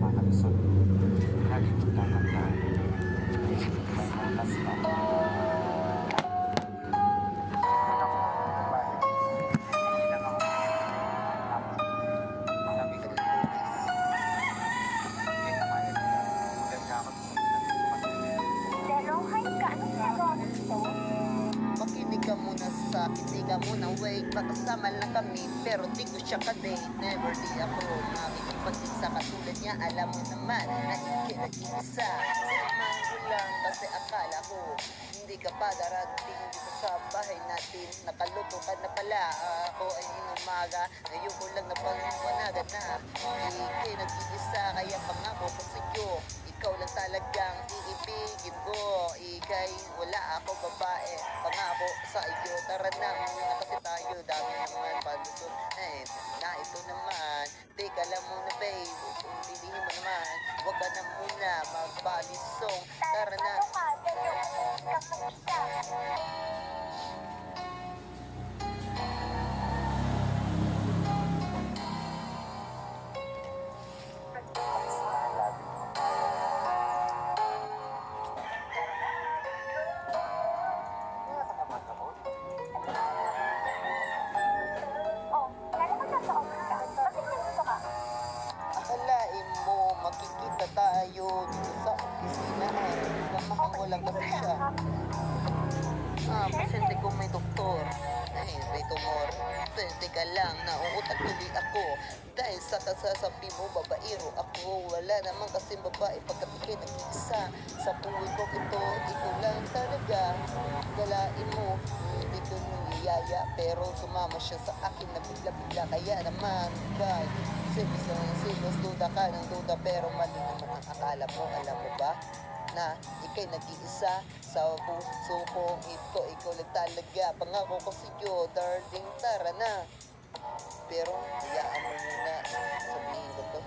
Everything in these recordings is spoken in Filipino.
Nakakalusot. Lagi mong tatandaan. May butas pa. Doon ako bahay. Hindi lang ako. Sabi ko ng butas. Hindi naman yun. Maganda ako sa Pero, hay ka, anong ginagawa mo dito? Makinig ka muna sa akin, di ka muna wait. Magkasama lang kami, pero di ko siya ka-date. Never di ako makikipag-isa katulad niya. Alam mo naman na ikinag-iisa. Sinamahan ko lang kasi akala ko hindi ka pa darating dito sa bahay natin. Nakaluto ka na pala. Ako ay inumaga. Ngayon ko lang napaliwanagan na ikinag-iisa. Kaya pangako ko sa iyo, ikaw lang talagang iibigin ko. Ikay wala ako babae. Pangako sa iyo, tara na muna kasi tayo. Dami naman palusot. Na ito naman. Teka lang muna babe. Kung bilihin mo naman, huwag ka na muna magbalisong. Tara na. Ano ka? Pero, kapag isa. labi. Wala ka naman ako. Oh, lalo ka nasa office ka. Bakit nandito ka? Akalain mo makikita tayo dito sa opisina. Samahan ko lang kasi siya. Pasyente ko may doktor. May tumor. Teka lang, nauutak tuloy ako. Dahil sa kasasabi mo, babaero ako. Wala naman kasi babae pagkatikin nag-iisa. Sa puwi ko ito lang talaga. Galain mo, hindi ko niyaya. Pero sumama siya sa akin na bigla-bigla. Kaya naman, God, serious, duda ka ng duda. Pero mali naman ang akala mo, alam mo ba? Na ikay nag-iisa sa puso ko. Ikaw lang talaga. Pangako ko sa iyo, darling, tara na. Pero hayaan mo muna sabihin ko to.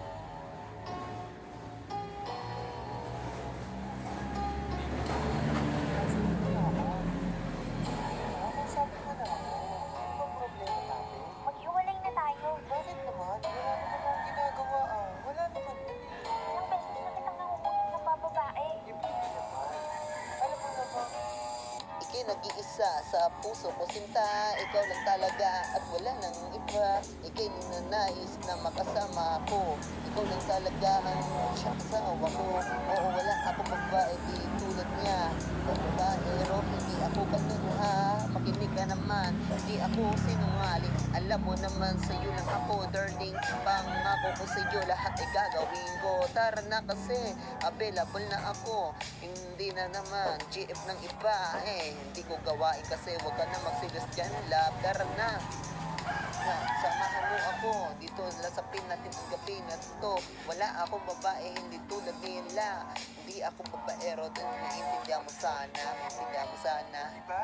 Sabi mo na ako. Ano bang problema natin? Maghiwalay na tayo. Bakit naman? Wala naman akong ginagawa ah. Wala naman yun eh. Ilang beses na kitang nangukulit ng bababae. Hindi naman. Alam mo naman. Ikay nag-iisa sa puso ko sinta. Ikaw lang talaga at wala nang iba. Ikay ninanais na makasama ako. Ikaw lang talaga ang asawa ko. Oo, wala ako babae di tulad niya. Babaero, hindi ako ganun ha. Makinig ka naman, hindi ako sinungaling. Alam mo naman sa'yo lang ako, darling. Pangako ko sa'yo, lahat ay gagawin ko. Tara na kasi, available na ako. Hindi na naman, GF ng iba. Hindi ko gawain kasi wag ka na magsigas dyan, love. Tara na. Samahan mo ako dito, lasapin natin ang gabi na to. Wala akong babae, hindi tulad nila. Hindi ako babaero, naiintindihan mo sana. Diba?